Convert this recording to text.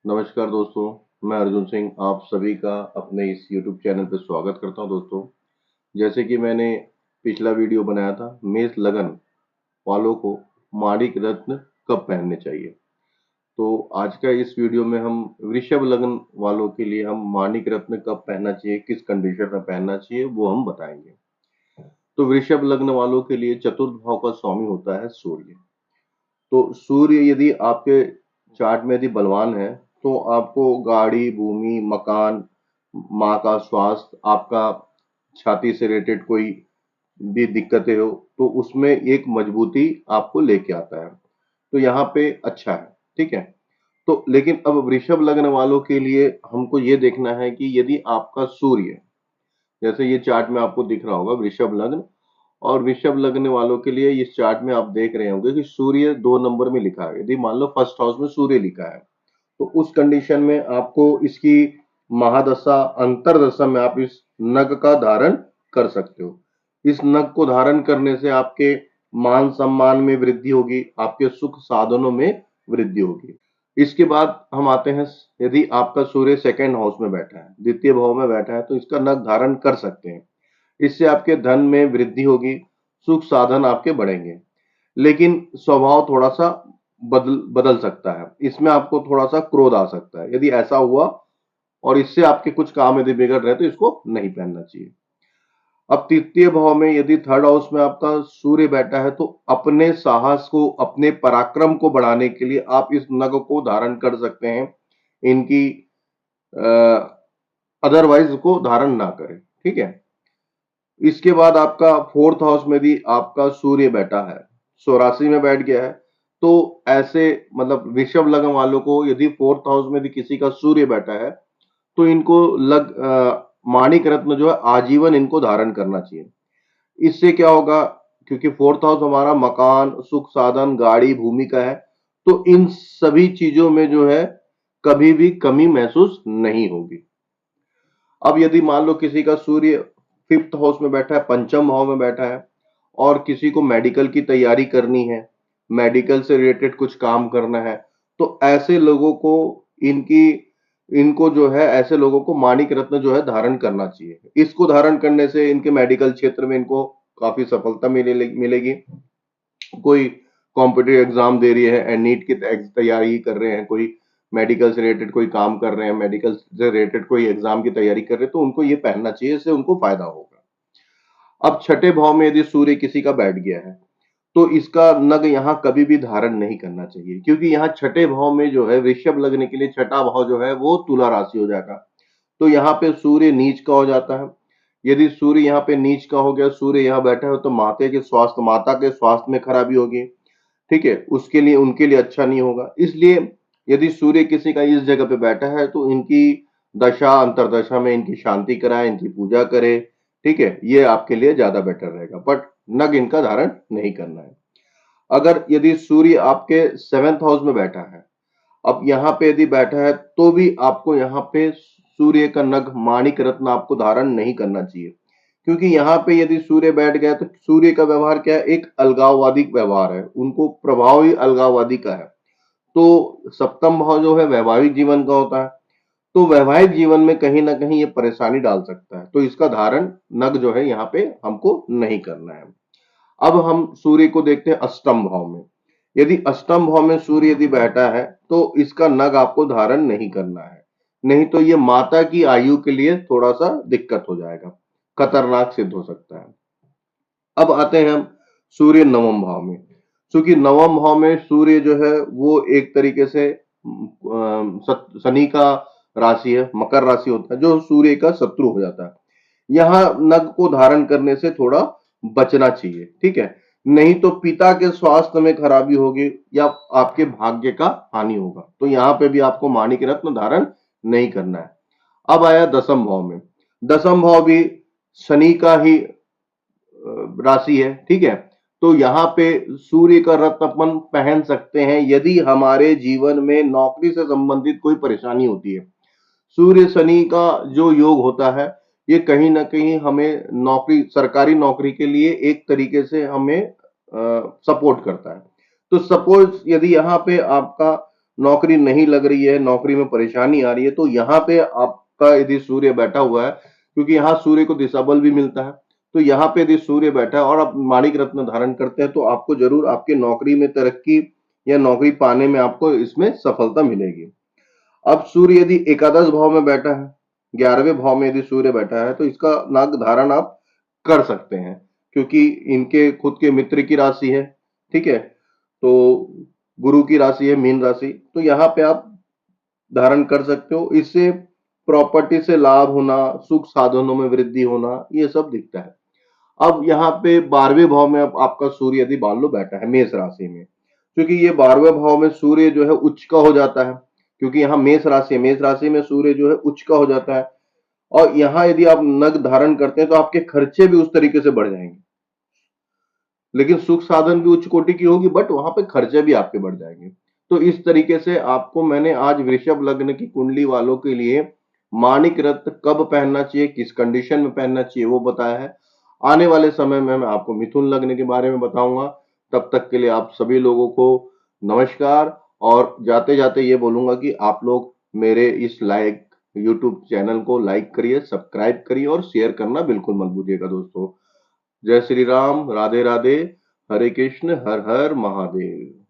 नमस्कार दोस्तों, मैं अर्जुन सिंह आप सभी का अपने इस YouTube चैनल पर स्वागत करता हूं। दोस्तों, जैसे कि मैंने पिछला वीडियो बनाया था मेष लगन वालों को माणिक रत्न कब पहनने चाहिए, तो आज का इस वीडियो में हम वृषभ लगन वालों के लिए हम माणिक रत्न कब पहनना चाहिए, किस कंडीशन में पहनना चाहिए वो हम बताएंगे। तो वृषभ लग्न वालों के लिए चतुर्थ भाव का स्वामी होता है सूर्य। तो सूर्य यदि आपके चार्ट में यदि बलवान है तो आपको गाड़ी, भूमि, मकान, माँ का स्वास्थ्य, आपका छाती से रिलेटेड कोई भी दिक्कतें हो तो उसमें एक मजबूती आपको लेके आता है। तो यहाँ पे अच्छा है, ठीक है। तो लेकिन अब वृषभ लग्न वालों के लिए हमको ये देखना है कि यदि आपका सूर्य, जैसे ये चार्ट में आपको दिख रहा होगा वृषभ लग्न, और वृषभ लग्न वालों के लिए इस चार्ट में आप देख रहे होंगे कि सूर्य 2 नंबर में लिखा है। यदि मान लो फर्स्ट हाउस में सूर्य लिखा है तो उस कंडीशन में आपको इसकी महादशा, अंतरदशा में आप इस नग का धारण कर सकते हो। इस नग को धारण करने से आपके मान सम्मान में वृद्धि होगी, आपके सुख साधनों में वृद्धि होगी। इसके बाद हम आते हैं, यदि आपका सूर्य सेकंड हाउस में बैठा है, द्वितीय भाव में बैठा है, तो इसका नग धारण कर सकते हैं। इससे आपके धन में वृद्धि होगी, सुख साधन आपके बढ़ेंगे, लेकिन स्वभाव थोड़ा सा बदल बदल सकता है। इसमें आपको थोड़ा सा क्रोध आ सकता है। यदि ऐसा हुआ और इससे आपके कुछ काम यदि बिगड़ रहे तो इसको नहीं पहनना चाहिए। अब तृतीय भाव में यदि थर्ड हाउस में आपका सूर्य बैठा है तो अपने साहस को, अपने पराक्रम को बढ़ाने के लिए आप इस नग को धारण कर सकते हैं। इनकी अदरवाइज को धारण ना करें, ठीक है। इसके बाद आपका फोर्थ हाउस में भी आपका सूर्य बैठा है, स्वराशि में बैठ गया है, तो ऐसे मतलब वृषभ लग्न वालों को यदि फोर्थ हाउस में भी किसी का सूर्य बैठा है तो इनको माणिक रत्न जो है आजीवन इनको धारण करना चाहिए। इससे क्या होगा, क्योंकि फोर्थ हाउस हमारा मकान, सुख साधन, गाड़ी, भूमि का है, तो इन सभी चीजों में जो है कभी भी कमी महसूस नहीं होगी। अब यदि मान लो किसी का सूर्य फिफ्थ हाउस में बैठा है, पंचम भाव में बैठा है, और किसी को मेडिकल की तैयारी करनी है, मेडिकल से रिलेटेड कुछ काम करना है, तो ऐसे लोगों को इनकी इनको जो है ऐसे लोगों को माणिक रत्न जो है धारण करना चाहिए। इसको धारण करने से इनके मेडिकल क्षेत्र में इनको काफी सफलता मिलेगी। कोई कॉम्पिटिटिव एग्जाम दे रही है, नीट की तैयारी कर रहे हैं, कोई मेडिकल से रिलेटेड कोई काम कर रहे हैं, मेडिकल से रिलेटेड कोई एग्जाम की तैयारी कर रहे हैं, तो उनको ये पहनना चाहिए, इससे उनको फायदा होगा। अब छठे भाव में यदि सूर्य किसी का बैठ गया है तो इसका नग यहाँ कभी भी धारण नहीं करना चाहिए, क्योंकि यहाँ छठे भाव में जो है वृषभ लगने के लिए छठा भाव जो है वो तुला राशि हो जाएगा। तो यहाँ पे सूर्य नीच का हो जाता है। यदि सूर्य यहाँ पे नीच का हो गया, सूर्य यहाँ बैठा है, तो माता के स्वास्थ्य में खराबी होगी, ठीक है, उसके लिए उनके लिए अच्छा नहीं होगा। इसलिए यदि सूर्य किसी का इस जगह पे बैठा है तो इनकी दशा अंतरदशा में इनकी शांति कराए, इनकी पूजा करे, ठीक है, ये आपके लिए ज्यादा बेटर रहेगा। बट नग इनका धारण नहीं करना है। अगर यदि सूर्य आपके सेवेंथ हाउस में बैठा है, अब यहाँ पे यदि बैठा है तो भी आपको यहाँ पे सूर्य का नग माणिक रत्न आपको धारण नहीं करना चाहिए, क्योंकि यहाँ पे यदि सूर्य बैठ गया तो सूर्य का व्यवहार क्या है, एक अलगाववादी व्यवहार है, उनको प्रभाव ही अलगाववादी का है। तो सप्तम भाव जो है वैवाहिक जीवन का होता है, तो वैवाहिक जीवन में कहीं ना कहीं ये परेशानी डाल सकता है, तो इसका धारण नग जो है यहाँ पे हमको नहीं करना है। अब हम सूर्य को देखते हैं अष्टम भाव में। यदि अष्टम भाव में सूर्य यदि बैठा है तो इसका नग आपको धारण नहीं करना है, नहीं तो ये माता की आयु के लिए थोड़ा सा दिक्कत हो जाएगा, खतरनाक सिद्ध हो सकता है। अब आते हैं हम सूर्य नवम भाव में। क्योंकि नवम भाव में सूर्य जो है वो एक तरीके से शनि का राशि है, मकर राशि होता है, जो सूर्य का शत्रु हो जाता है। यहाँ नग को धारण करने से थोड़ा बचना चाहिए, ठीक है, नहीं तो पिता के स्वास्थ्य में खराबी होगी या आपके भाग्य का हानि होगा। तो यहाँ पे भी आपको माणिक रत्न धारण नहीं करना है। अब आया दसम भाव में। दसम भाव भी शनि का ही राशि है, ठीक है, तो यहाँ पे सूर्य का रत्न अपन पहन सकते हैं यदि हमारे जीवन में नौकरी से संबंधित कोई परेशानी होती है। सूर्य शनि का जो योग होता है ये कहीं ना कहीं हमें नौकरी, सरकारी नौकरी के लिए एक तरीके से हमें सपोर्ट करता है। तो सपोज यदि यहाँ पे आपका नौकरी नहीं लग रही है, नौकरी में परेशानी आ रही है, तो यहाँ पे आपका यदि सूर्य बैठा हुआ है, क्योंकि यहाँ सूर्य को दिशा बल भी मिलता है, तो यहाँ पे यदि सूर्य बैठा है और आप माणिक रत्न धारण करते हैं, तो आपको जरूर आपके नौकरी में तरक्की या नौकरी पाने में आपको इसमें सफलता मिलेगी। अब सूर्य यदि एकादश भाव में बैठा है, 11वें भाव में यदि सूर्य बैठा है, तो इसका नाग धारण आप कर सकते हैं, क्योंकि इनके खुद के मित्र की राशि है, ठीक है, तो गुरु की राशि है मीन राशि, तो यहाँ पे आप धारण कर सकते हो। इससे प्रॉपर्टी से लाभ होना, सुख साधनों में वृद्धि होना, ये सब दिखता है। अब यहाँ पे 12वें भाव में अब आपका सूर्य यदि मान लो बैठा है मेष राशि में, क्योंकि ये 12वें भाव में सूर्य जो है उच्च का हो जाता है, क्योंकि यहाँ मेष राशि है, मेष राशि में सूर्य जो है उच्च का हो जाता है, और यहाँ यदि आप नग धारण करते हैं तो आपके खर्चे भी उस तरीके से बढ़ जाएंगे, लेकिन सुख साधन भी उच्च कोटि की होगी, बट वहां पे खर्चे भी आपके बढ़ जाएंगे। तो इस तरीके से आपको मैंने आज वृषभ लग्न की कुंडली वालों के लिए माणिक रत्न कब पहनना चाहिए, किस कंडीशन में पहनना चाहिए, वो बताया है। आने वाले समय में मैं आपको मिथुन लग्न के बारे में बताऊंगा। तब तक के लिए आप सभी लोगों को नमस्कार, और जाते जाते ये बोलूंगा कि आप लोग मेरे इस लाइक यूट्यूब चैनल को लाइक करिए, सब्सक्राइब करिए और शेयर करना बिल्कुल मत भूलिएगा दोस्तों। जय श्री राम, राधे राधे, हरे कृष्ण, हर हर महादेव।